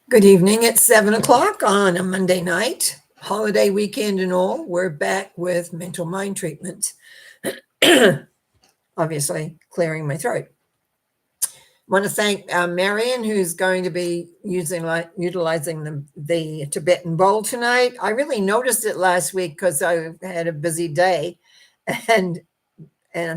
Good evening. It's 7 o'clock on a Monday night, holiday weekend and all. We're back with mental mind treatment. Obviously, clearing my throat. Want to thank Marion, who's going to be utilizing the Tibetan bowl tonight. I really noticed it last week because I had a busy day, and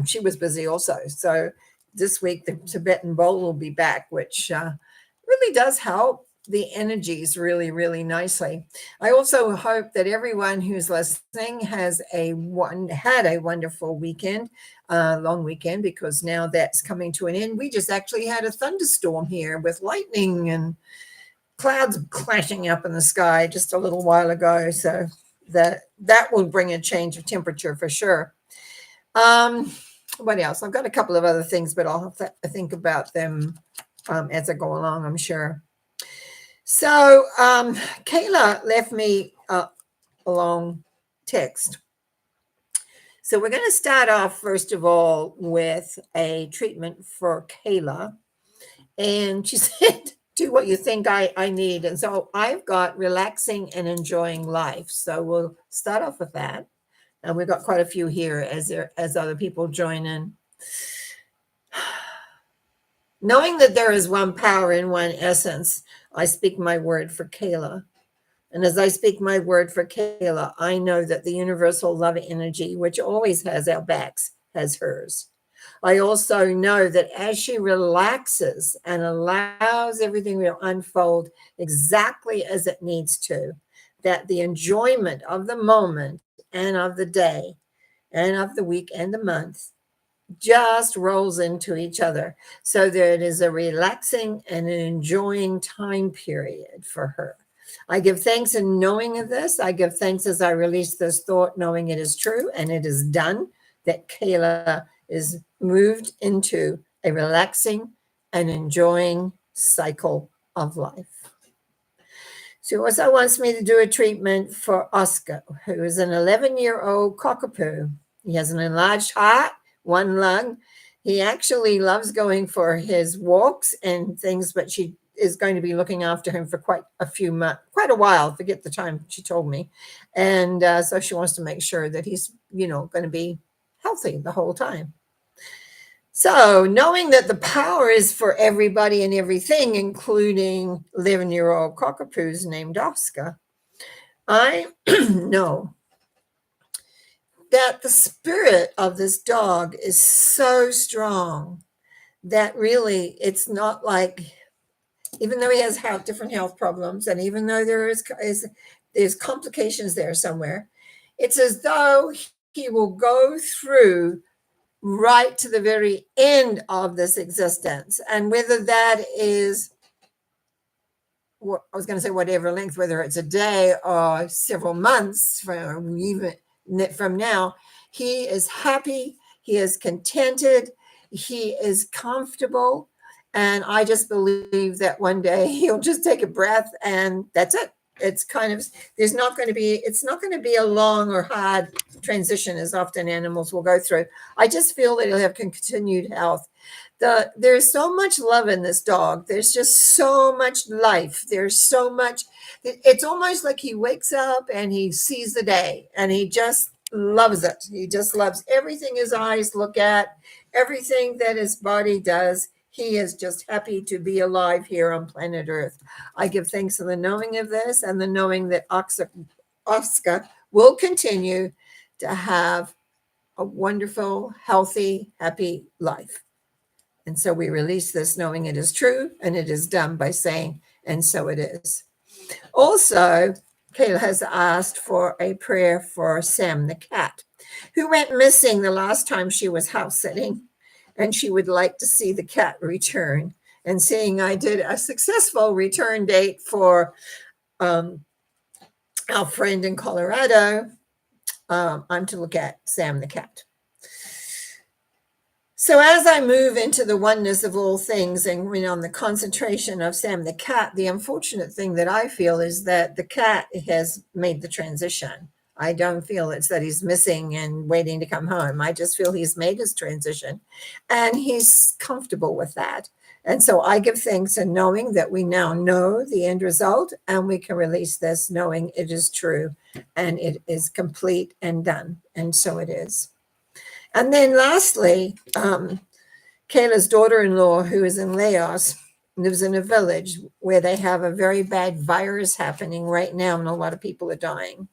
she was busy also. So this week the Tibetan bowl will be back, which really does help the energies really, really nicely. I also hope that everyone who's listening had a wonderful weekend, long weekend, because now that's coming to an end. We just actually had a thunderstorm here with lightning and clouds clashing up in the sky just a little while ago. So that will bring a change of temperature for sure. Um, what else? I've got a couple of other things, but I'll have to think about them as I go along, I'm sure. So Kayla left me a long text. So we're going to start off, first of all, with a treatment for Kayla. And she said, do what you think I need. And so I've got relaxing and enjoying life. So we'll start off with that. And we've got quite a few here as other people join in. Knowing that there is one power in one essence, I speak my word for Kayla. And as I speak my word for Kayla, I know that the universal love energy, which always has our backs, has hers. I also know that as she relaxes and allows everything to unfold exactly as it needs to, that the enjoyment of the moment and of the day and of the week and the month just rolls into each other. So there it is, a relaxing and an enjoying time period for her. I give thanks in knowing of this. I give thanks as I release this thought, knowing it is true and it is done, that Kayla is moved into a relaxing and enjoying cycle of life. She also wants me to do a treatment for Oscar, who is an 11-year-old cockapoo. He has an enlarged heart, one lung. He actually loves going for his walks and things, but she is going to be looking after him for quite a few months, quite a while. Forget the time she told me. And so she wants to make sure that he's, going to be healthy the whole time. So, knowing that the power is for everybody and everything, including 11-year-old cockapoos named Oscar, I know that the spirit of this dog is so strong that really it's not like, even though he has different health problems, and even though there's complications there somewhere, it's as though he will go through right to the very end of this existence. And whether that is, what I was going to say, whatever length, whether it's a day or several months from even from now, he is happy, he is contented, he is comfortable. And I just believe that one day he'll just take a breath and that's it. It's kind of, it's not going to be a long or hard transition as often animals will go through. I just feel that he'll have continued health. There's so much love in this dog. There's just so much life. There's so much. It's almost like he wakes up and he sees the day and he just loves it. He just loves everything his eyes look at, everything that his body does. He is just happy to be alive here on planet Earth. I give thanks for the knowing of this and the knowing that Oscar will continue to have a wonderful, healthy, happy life. And so we release this knowing it is true, and it is done by saying, and so it is. Also, Kayla has asked for a prayer for Sam the cat, who went missing the last time she was house sitting, and she would like to see the cat return. And seeing I did a successful return date for our friend in Colorado, I'm to look at Sam the cat. So as I move into the oneness of all things and on the concentration of Sam the cat, the unfortunate thing that I feel is that the cat has made the transition. I don't feel it's that he's missing and waiting to come home. I just feel he's made his transition and he's comfortable with that. And so I give thanks in knowing that we now know the end result, and we can release this knowing it is true and it is complete and done. And so it is. And then lastly, Kayla's daughter-in-law, who is in Laos, lives in a village where they have a very bad virus happening right now, and a lot of people are dying.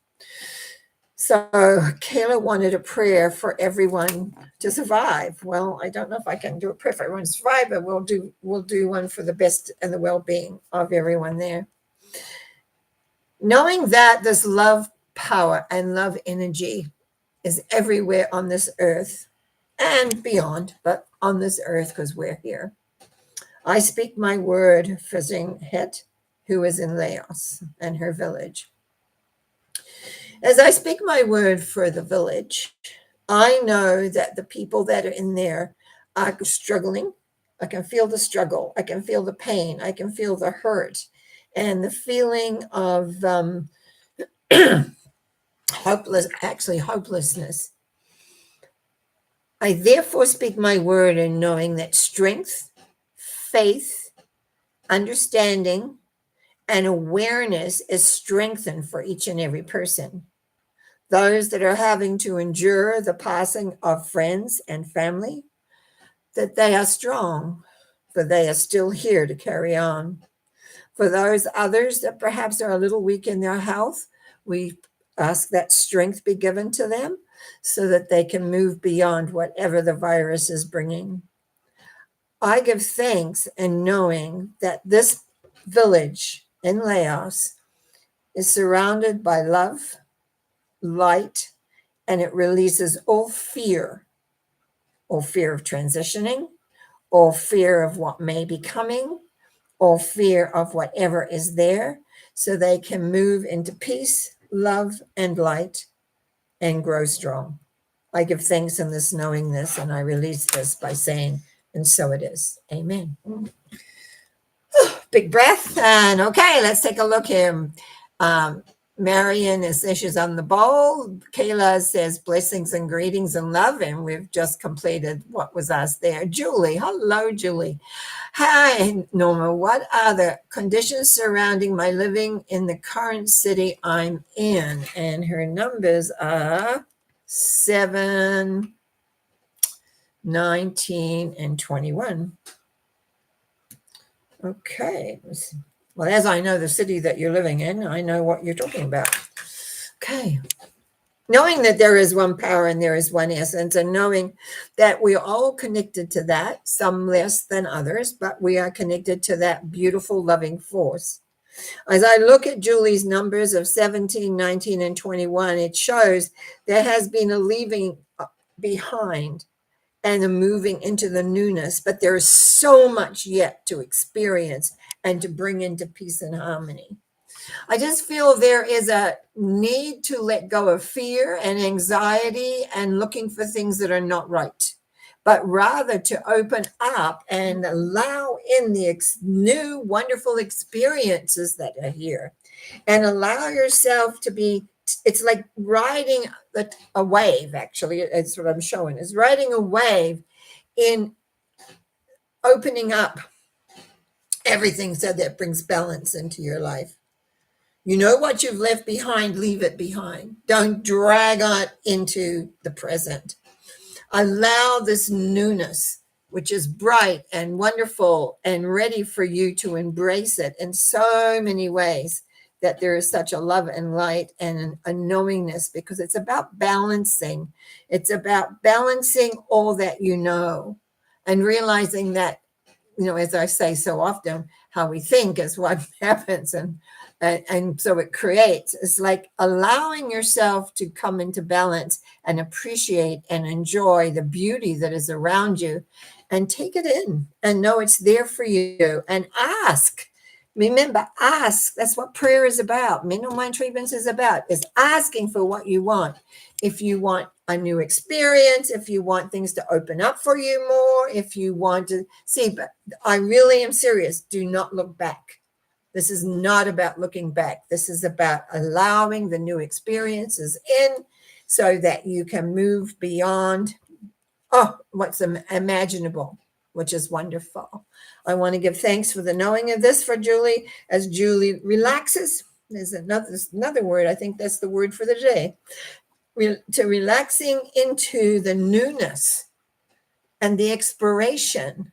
So Kayla wanted a prayer for everyone to survive. Well, I don't know if I can do a prayer for everyone to survive, but we'll do one for the best and the well-being of everyone there. Knowing that this love power and love energy is everywhere on this earth and beyond, but on this earth because we're here. I speak my word for Zinghet, who is in Laos and her village. As I speak my word for the village, I know that the people that are in there are struggling. I can feel the struggle. I can feel the pain. I can feel the hurt and the feeling of hopelessness. I therefore speak my word in knowing that strength, faith, understanding, and awareness is strengthened for each and every person. Those that are having to endure the passing of friends and family, that they are strong, for they are still here to carry on. For those others that perhaps are a little weak in their health, we ask that strength be given to them so that they can move beyond whatever the virus is bringing. I give thanks in knowing that this village in Laos is surrounded by love, light, and it releases all fear of transitioning, or fear of what may be coming, or fear of whatever is there, so they can move into peace, love, and light and grow strong. I give thanks in this knowing this, and I release this by saying, and so it is. Amen. Big breath. And okay, let's take a look here. Marion is she's on the bowl. Kayla says blessings and greetings and love. And we've just completed what was asked there. Julie. Hello, Julie. Hi, Norma. What are the conditions surrounding my living in the current city I'm in? And her numbers are 7, 19, and 21. Okay. Well, as I know the city that you're living in, I know what you're talking about. Okay. Knowing that there is one power and there is one essence, and knowing that we're all connected to that, some less than others, but we are connected to that beautiful, loving force. As I look at Julie's numbers of 17, 19, and 21, it shows there has been a leaving behind and a moving into the newness, but there is so much yet to experience and to bring into peace and harmony. I just feel there is a need to let go of fear and anxiety and looking for things that are not right, but rather to open up and allow in the new wonderful experiences that are here, and allow yourself to be, it's like riding a wave, actually. It's what I'm showing, is riding a wave in opening up everything so that brings balance into your life. You know what you've left behind, leave it behind. Don't drag on into the present. Allow this newness, which is bright and wonderful and ready for you to embrace it in so many ways, that there is such a love and light and a knowingness, because it's about balancing. It's about balancing all that you know and realizing that, as I say so often, how we think is what happens. And so it creates, it's like allowing yourself to come into balance and appreciate and enjoy the beauty that is around you, and take it in and know it's there for you, and ask. Remember, ask. That's what prayer is about. Mental mind treatments is about, is asking for what you want. If you want a new experience, if you want things to open up for you more, if you want to see, but I really am serious. Do not look back. This is not about looking back. This is about allowing the new experiences in so that you can move beyond what's imaginable. which is wonderful. I want to give thanks for the knowing of this for Julie as Julie relaxes. There's another word. I think that's the word for the day. To relaxing into the newness and the exploration,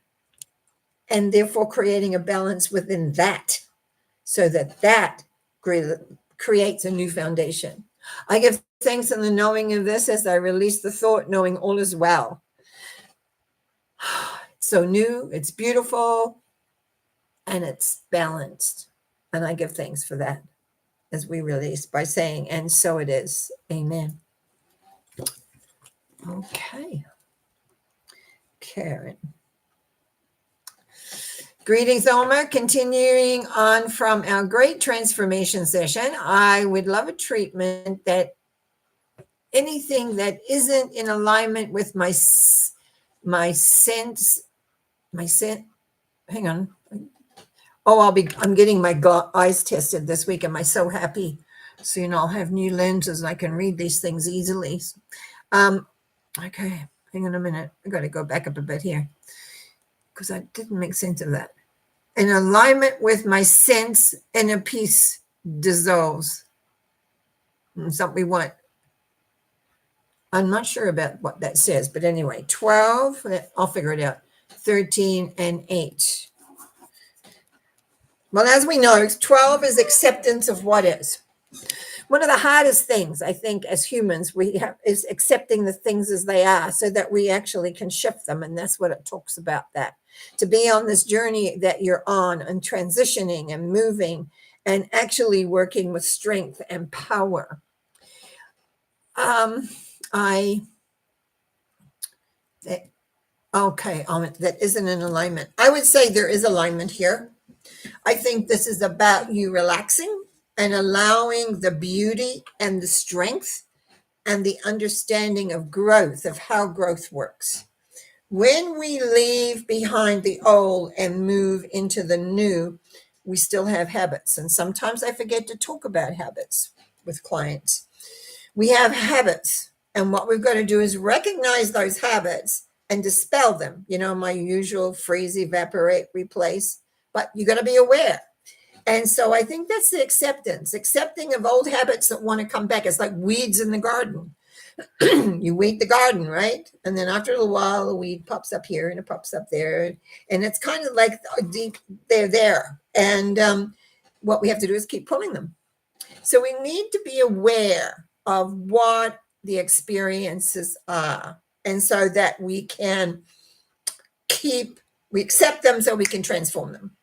and therefore creating a balance within that, so that creates a new foundation. I give thanks in the knowing of this as I release the thought, knowing all is well. It's so new, it's beautiful, and it's balanced. And I give thanks for that as we release by saying, and so it is. Amen. Okay. Karen. Greetings, Norma. Continuing on from our great transformation session, I would love a treatment that anything that isn't in alignment with my sense, hang on. Oh, I'm getting my eyes tested this week. Am I so happy? Soon I'll have new lenses and I can read these things easily. Okay, hang on a minute. I got to go back up a bit here because I didn't make sense of that. In alignment with my sense, inner peace dissolves. Something we want. I'm not sure about what that says, but anyway, 12, I'll figure it out. 13 and 8. Well, as we know, 12 is acceptance of what is. One of the hardest things, I think, as humans, we have is accepting the things as they are so that we actually can shift them. And that's what it talks about, that to be on this journey that you're on and transitioning and moving and actually working with strength and power. That isn't in alignment. I would say there is alignment here. I think this is about you relaxing and allowing the beauty and the strength and the understanding of growth, of how growth works. When we leave behind the old and move into the new, we still have habits. And sometimes I forget to talk about habits with clients. We have habits, and what we've got to do is recognize those habits and dispel them. You know, my usual freeze, evaporate, replace, but you got to be aware. And so I think that's the accepting of old habits that want to come back. It's like weeds in the garden. You weed the garden, right? And then after a little while, the weed pops up here and it pops up there. And it's kind of like deep, they're there. And what we have to do is keep pulling them. So we need to be aware of what the experiences are. And so that we can we accept them so we can transform them.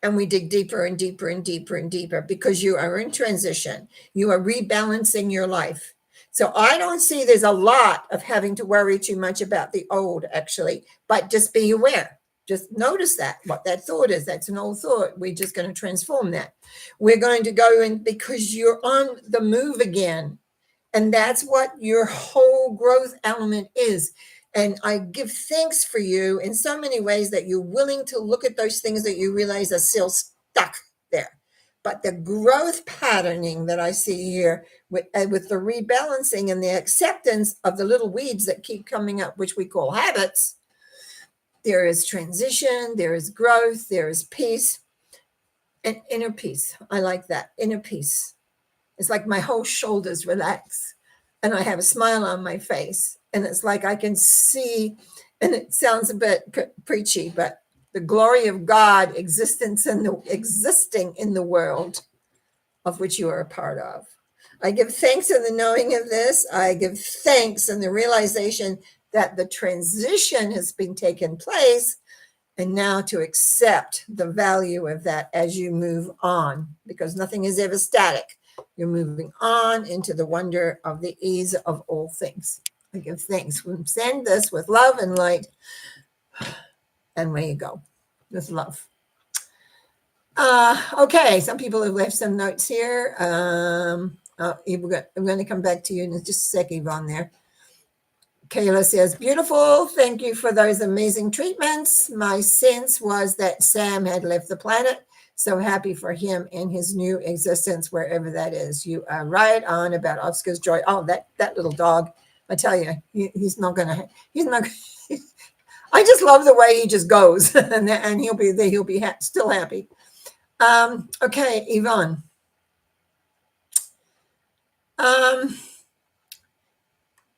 And we dig deeper and deeper and deeper and deeper because you are in transition. You are rebalancing your life. So I don't see there's a lot of having to worry too much about the old, actually, but just be aware. Just notice that, what that thought is. That's an old thought. We're just going to transform that. We're going to go in because you're on the move again. And that's what your whole growth element is. And I give thanks for you in so many ways that you're willing to look at those things that you realize are still stuck there. But the growth patterning that I see here with the rebalancing and the acceptance of the little weeds that keep coming up, which we call habits, there is transition, there is growth, there is peace, and inner peace. I like that, inner peace. It's like my whole shoulders relax and I have a smile on my face. And it's like I can see, and it sounds a bit preachy, but the glory of God existing in the world of which you are a part of. I give thanks in the knowing of this. I give thanks in the realization that the transition has been taken place, and now to accept the value of that as you move on, because nothing is ever static. You're moving on into the wonder of the ease of all things. I give thanks. We send this with love and light. And there you go, with love. Okay, some people have left some notes here. I'm going to come back to you in just a sec, Yvonne, there. Kayla says, beautiful. Thank you for those amazing treatments. My sense was that Sam had left the planet. So happy for him and his new existence, wherever that is. You are right on about Oscar's joy. Oh, that little dog. I tell you, he's not going to, I just love the way he just goes, and he'll be there. He'll be still happy. Okay, Yvonne.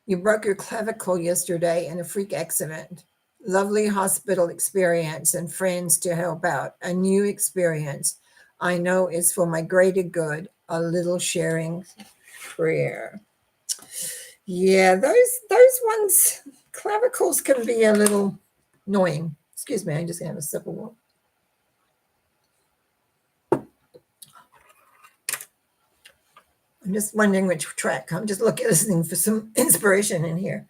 You broke your clavicle yesterday in a freak accident. Lovely hospital experience and friends to help out. A new experience I know is for my greater good. A little sharing prayer. Yeah, those ones, clavicles can be a little annoying. Excuse me, I just have a sip of water. I'm just wondering which track. I'm just listening for some inspiration in here.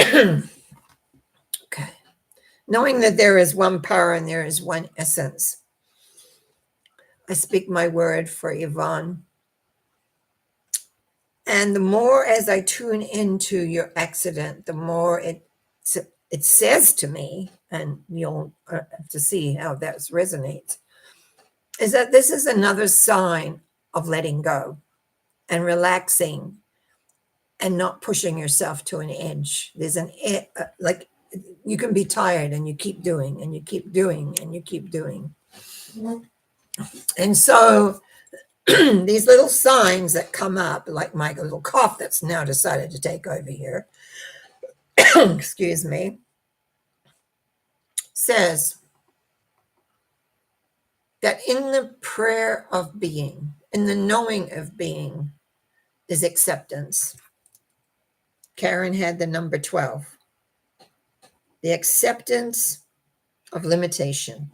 Okay. Knowing that there is one power and there is one essence. I speak my word for Yvonne. And the more as I tune into your accident, the more it says to me, and you'll have to see how that resonates, is that this is another sign of letting go and relaxing and not pushing yourself to an edge. There's like you can be tired and you keep doing and you keep doing and you keep doing. And so these little signs that come up, like my little cough that's now decided to take over here, excuse me, says that in the prayer of being, in the knowing of being, is acceptance. Karen had the number 12. The acceptance of limitation.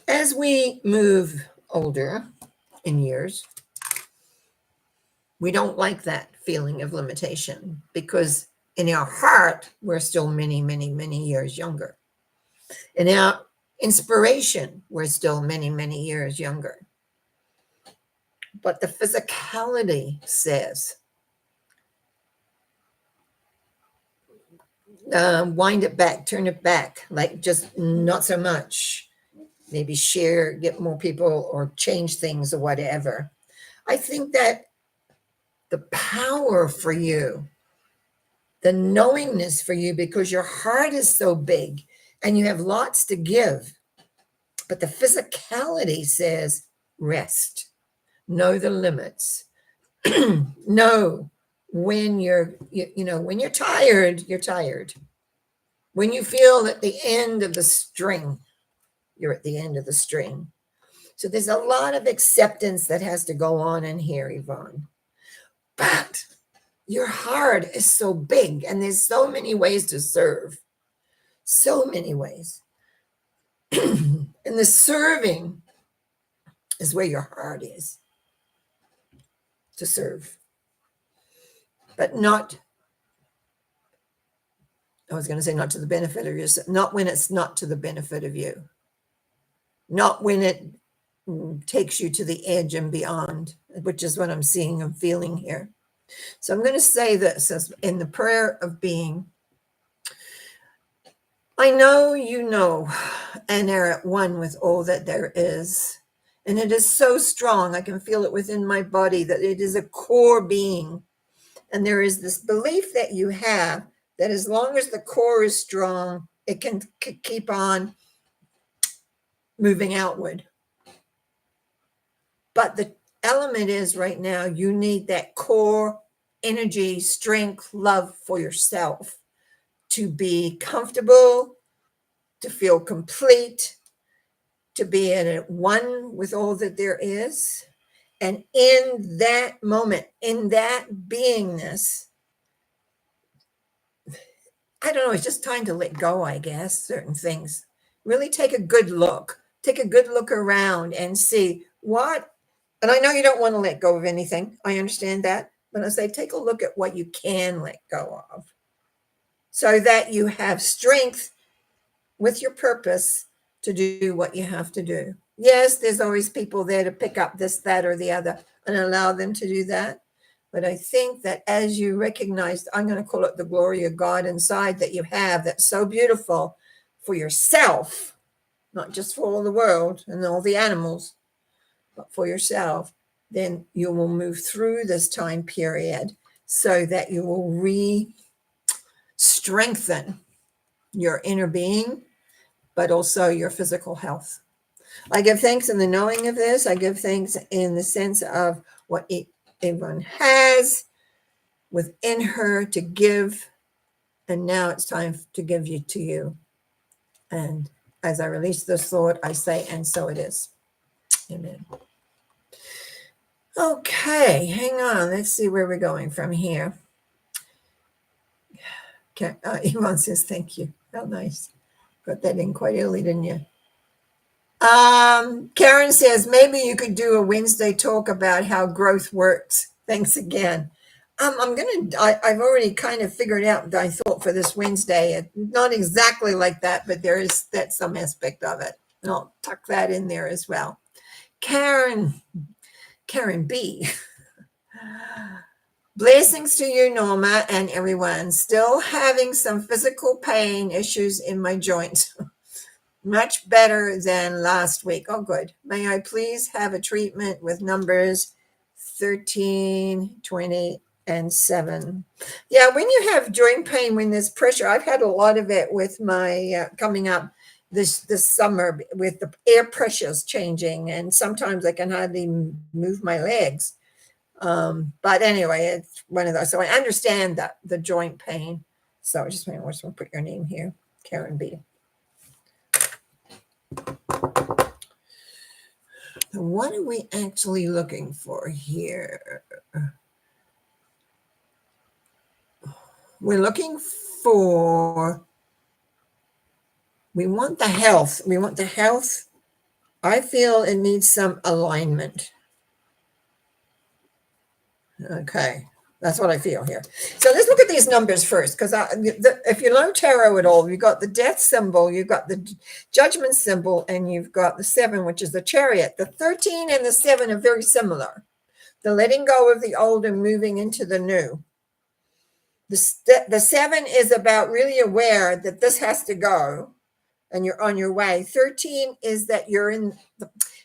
As we move older in years, we don't like that feeling of limitation because in our heart, we're still many, many, many years younger. In our inspiration, we're still many, many years younger. But the physicality says, wind it back, turn it back, like just not so much. Maybe share, get more people, or change things or whatever. I think that the power for you, the knowingness for you, because your heart is so big and you have lots to give, but the physicality says rest, know the limits, know when when you're tired, you're tired. When you feel at the end of the string, you're at the end of the string. So there's a lot of acceptance that has to go on in here, Yvonne. But your heart is so big and there's so many ways to serve. So many ways. And the serving is where your heart is to serve. But not, I was going to say not to the benefit of yourself, not when it's not to the benefit of you. Not when it takes you to the edge and beyond, which is what I'm seeing and feeling here. So I'm going to say this as in the prayer of being. I know you know and are at one with all that there is. And it is so strong. I can feel it within my body that it is a core being. And there is this belief that you have that as long as the core is strong, it can keep on moving outward. But the element is right now, you need that core energy, strength, love for yourself to be comfortable, to feel complete, to be at one with all that there is. And in that moment, in that beingness, I don't know, it's just time to let go, I guess, certain things. Really take a good look. Take a good look around and see what, and I know you don't want to let go of anything. I understand that. But I say, take a look at what you can let go of so that you have strength with your purpose to do what you have to do. Yes, there's always people there to pick up this, that, or the other and allow them to do that. But I think that as you recognize, I'm going to call it the glory of God inside that you have, that's so beautiful for yourself, not just for all the world and all the animals, but for yourself, then you will move through this time period so that you will strengthen your inner being, but also your physical health. I give thanks in the knowing of this. I give thanks in the sense of what everyone has within her to give. And now it's time to give you to you. And as I release this thought, I say, and so it is. Amen. Okay, hang on. Let's see where we're going from here. Okay, Yvonne says, thank you. How nice. Got that in quite early, didn't you? Karen says, maybe you could do a Wednesday talk about how growth works. Thanks again. I've already kind of figured out my thought for this Wednesday. Not exactly like that, but that's some aspect of it. And I'll tuck that in there as well. Karen B. Blessings to you, Norma, and everyone. Still having some physical pain issues in my joints. Much better than last week. Oh, good. May I please have a treatment with numbers 13, 20, and 7? Yeah, when you have joint pain, when there's pressure, I've had a lot of it with my coming up this summer with the air pressures changing, and sometimes I can hardly move my legs. But anyway, it's one of those. So I understand that the joint pain. So I just want to put your name here, Karen B. What are we actually looking for here? We're looking for, we want the health. We want the health. I feel it needs some alignment. Okay, that's what I feel here. So let's look at these numbers first, because if you know tarot at all, you've got the death symbol, you've got the judgment symbol, and you've got the 7, which is the chariot. The 13 and the 7 are very similar. The letting go of the old and moving into the new. The 7 is about really aware that this has to go, and you're on your way. 13 is that you're in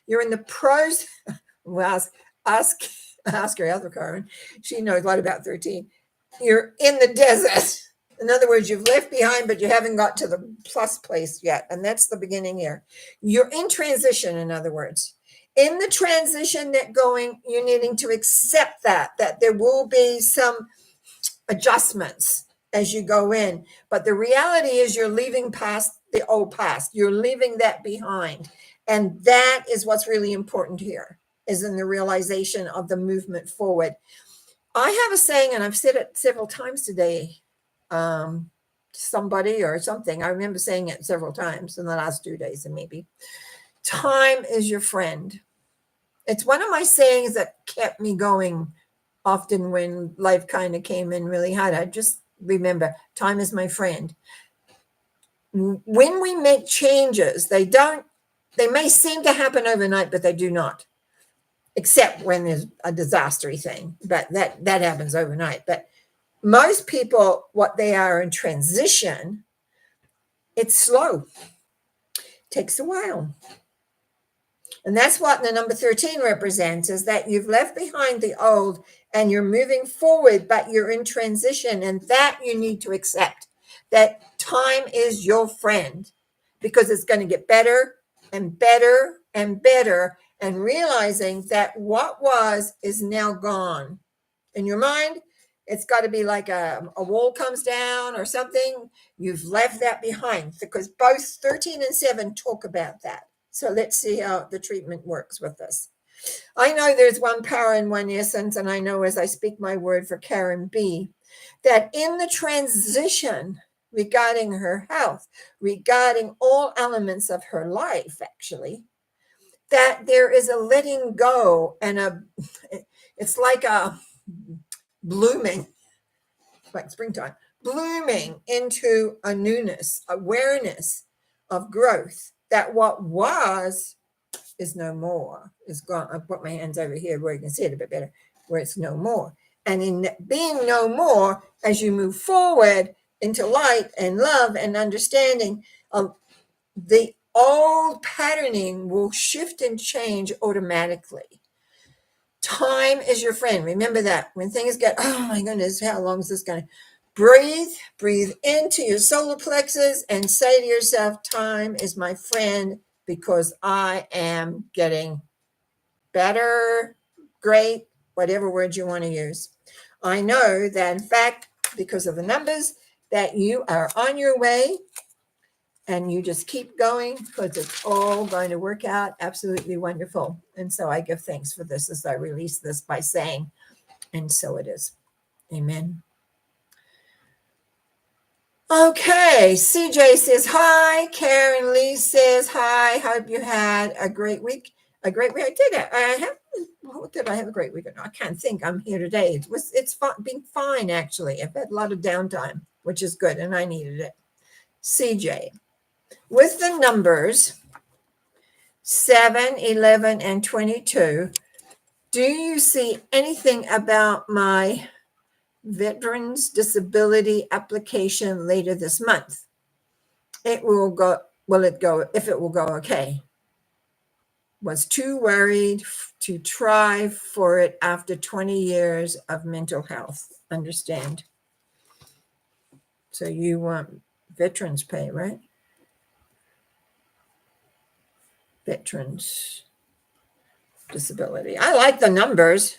the pros. Well, ask your other Karen. She knows a lot about 13. You're in the desert. In other words, you've left behind, but you haven't got to the plus place yet. And that's the beginning here. You're in transition, in other words. In the transition you're needing to accept that there will be some adjustments as you go in. But the reality is you're leaving past the old past. You're leaving that behind. And that is what's really important here, is in the realization of the movement forward. I have a saying, and I've said it several times today, somebody or something. I remember saying it several times in the last 2 days, and maybe. Time is your friend. It's one of my sayings that kept me going often when life kind of came in really hard. I just remember, time is my friend. When we make changes, they may seem to happen overnight, but they do not. Except when there's a disaster thing, but that happens overnight. But most people, what they are in transition, it's slow. It takes a while. And that's what the number 13 represents, is that you've left behind the old and you're moving forward, but you're in transition. And that you need to accept, that time is your friend, because it's going to get better and better and better. And realizing that what was is now gone. In your mind, it's got to be like a wall comes down or something. You've left that behind, because both 13 and 7 talk about that. So let's see how the treatment works with this. I know there's one power and one essence, and I know as I speak my word for Karen B, that in the transition regarding her health, regarding all elements of her life, actually, that there is a letting go and it's like a blooming, like springtime, blooming into a newness, awareness of growth, that what was is no more, is gone. I'll put my hands over here where you can see it a bit better, where it's no more. And in being no more, as you move forward into light and love and understanding, the old patterning will shift and change automatically. Time is your friend. Remember that. When things get, oh my goodness, how long is this going to? Breathe into your solar plexus and say to yourself, time is my friend because I am getting better, great, whatever word you want to use. I know that, in fact, because of the numbers, that you are on your way, and you just keep going because it's all going to work out absolutely wonderful. And so I give thanks for this as I release this by saying, and so it is. Amen. Okay, CJ says hi. Karen Lee says hi. Hope you had a great week. A great week. I did it. I have. Did I have a great week? No, I can't think. I'm here today. It's been fine actually. I've had a lot of downtime, which is good, and I needed it. CJ, with the numbers 7, 11, and 22, do you see anything about my Veterans Disability application later this month? It will go. Will it go? If it will go okay. Was too worried to try for it after 20 years of mental health. Understand? So you want veterans pay, right? Veterans disability. I like the numbers.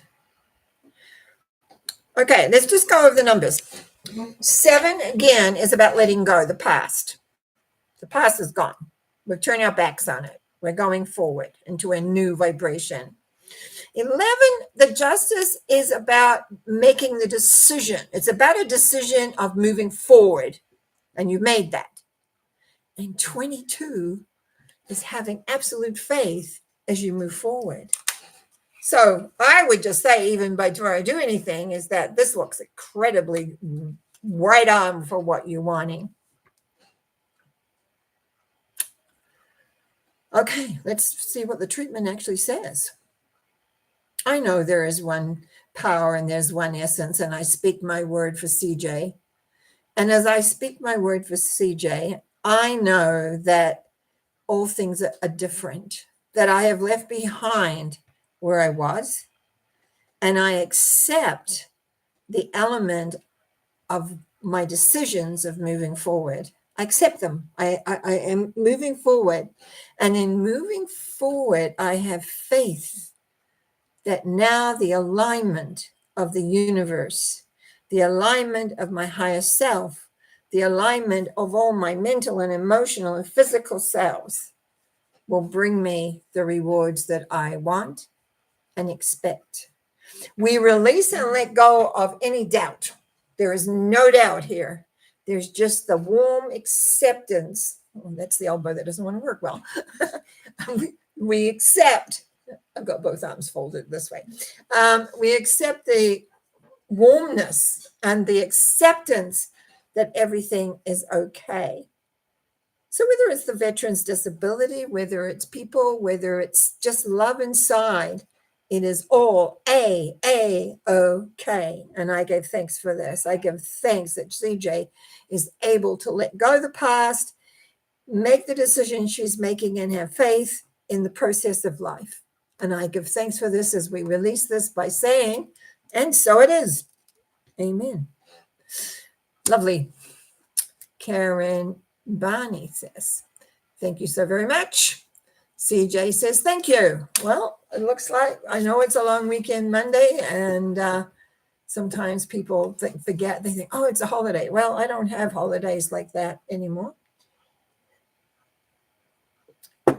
Okay, let's just go over the numbers. 7, again, is about letting go, the past. The past is gone. We're turning our backs on it. We're going forward into a new vibration. 11, the justice is about making the decision. It's about a decision of moving forward, and you made that. And 22 is having absolute faith as you move forward. So I would just say, even before I do anything, is that this looks incredibly right on for what you're wanting. Okay, let's see what the treatment actually says. I know there is one power and there's one essence, and I speak my word for CJ. And as I speak my word for CJ, I know that all things are different, that I have left behind where I was, and I accept the element of my decisions of moving forward. I accept them. I am moving forward. And in moving forward, I have faith that now the alignment of the universe, the alignment of my higher self, the alignment of all my mental and emotional and physical selves will bring me the rewards that I want and expect. We release and let go of any doubt. There is no doubt here. There's just the warm acceptance. Oh, that's the elbow that doesn't want to work well. We accept. I've got both arms folded this way. We accept the warmness and the acceptance that everything is okay. So whether it's the veterans' disability, whether it's people, whether it's just love inside, it is all okay. And I give thanks for this. I give thanks that CJ is able to let go of the past, make the decision she's making, and have faith in the process of life. And I give thanks for this as we release this by saying, and so it is. Amen. Lovely. Karen Barney says, thank you so very much. CJ says, thank you. Well, it looks like, I know it's a long weekend Monday, and sometimes people forget, they think, oh, it's a holiday. Well, I don't have holidays like that anymore.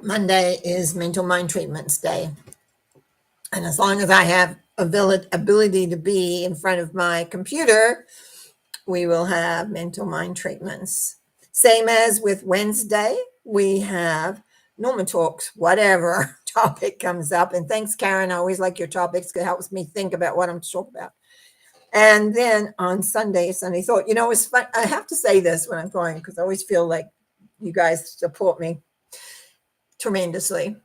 Monday is Mental Mind Treatments Day. And as long as I have ability to be in front of my computer, we will have mental mind treatments. Same as with Wednesday, we have Norma Talks, whatever topic comes up. And thanks, Karen. I always like your topics. It helps me think about what I'm talking about. And then on Sunday thought, it's fun. I have to say this when I'm going, because I always feel like you guys support me tremendously.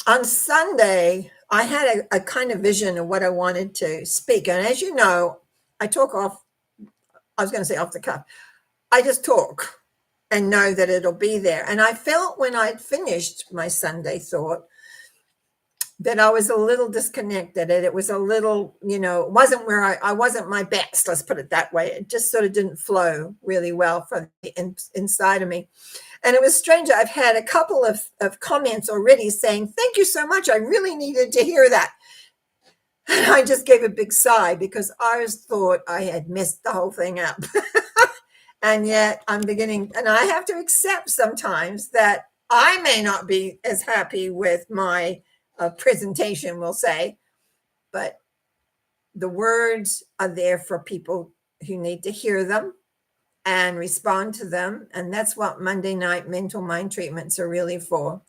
On Sunday, I had a kind of vision of what I wanted to speak. And as you know, I talk off the cuff. I just talk and know that it'll be there. And I felt when I'd finished my Sunday thought that I was a little disconnected, and it was a little, it wasn't where I wasn't my best, let's put it that way. It just sort of didn't flow really well from the inside of me. And it was strange. I've had a couple of comments already saying, thank you so much. I really needed to hear that. And I just gave a big sigh because I thought I had messed the whole thing up. And yet I'm beginning, and I have to accept sometimes that I may not be as happy with my presentation, we'll say, but the words are there for people who need to hear them and respond to them. And that's what Monday night mental mind treatments are really for.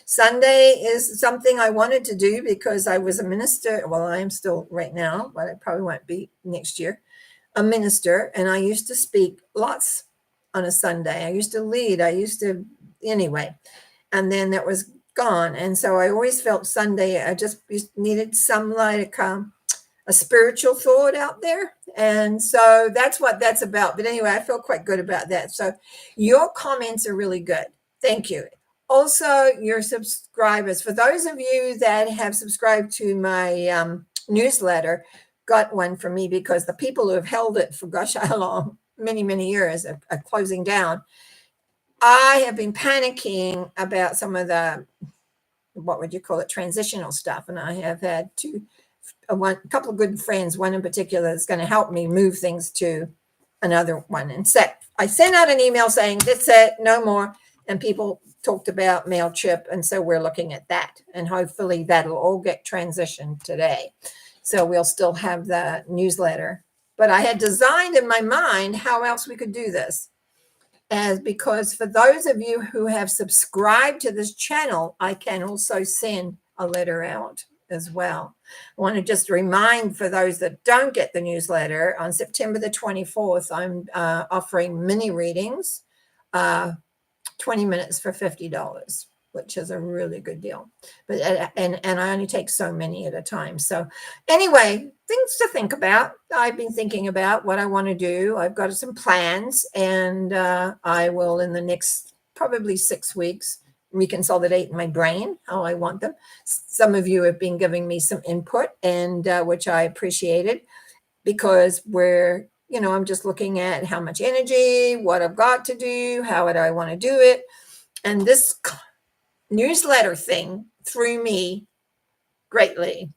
Sunday is something I wanted to do because I was a minister. Well, I am still right now, but I probably won't be next year, a minister. And I used to speak lots on a Sunday. I used to lead. Anyway. And then that was gone. And so I always felt Sunday, I just needed some like a spiritual thought out there. And so that's what that's about. But anyway, I feel quite good about that. So your comments are really good. Thank you. Also, your subscribers, for those of you that have subscribed to my newsletter, got one from me because the people who have held it for gosh, how long, many, many years are closing down. I have been panicking about some of the, what would you call it, transitional stuff. And I have had a couple of good friends, one in particular that's going to help me move things to another one. And I sent out an email saying, that's it, no more. And people talked about MailChimp. And so we're looking at that. And hopefully that'll all get transitioned today. So we'll still have the newsletter. But I had designed in my mind how else we could do this. Because for those of you who have subscribed to this channel, I can also send a letter out as well. I want to just remind for those that don't get the newsletter, on September the 24th, I'm offering mini readings, 20 minutes for $50, which is a really good deal. But and I only take so many at a time. So anyway, things to think about. I've been thinking about what I want to do. I've got some plans, and I will, in the next probably 6 weeks, reconsolidate my brain how I want them. Some of you have been giving me some input, and which I appreciated, because I'm just looking at how much energy, what I've got to do, how would I want to do it. And this newsletter thing threw me greatly.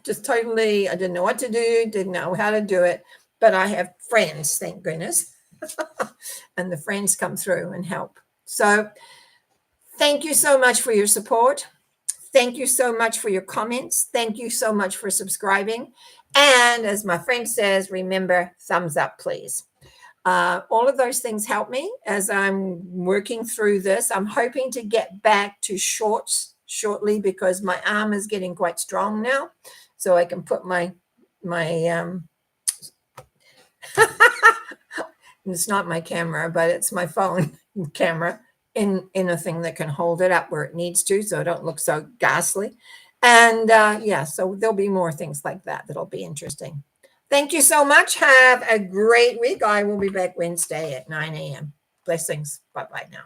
Just totally, I didn't know what to do, didn't know how to do it, but I have friends, thank goodness. And the friends come through and help. So thank you so much for your support. Thank you so much for your comments. Thank you so much for subscribing. And as my friend says, remember, thumbs up, please. All of those things help me as I'm working through this. I'm hoping to get back to shorts shortly because my arm is getting quite strong now. So I can put my it's not my camera, but it's my phone camera in a thing that can hold it up where it needs to, so I don't look so ghastly. And so there'll be more things like that that'll be interesting. Thank you so much. Have a great week. I will be back Wednesday at 9 a.m. Blessings. Bye-bye now.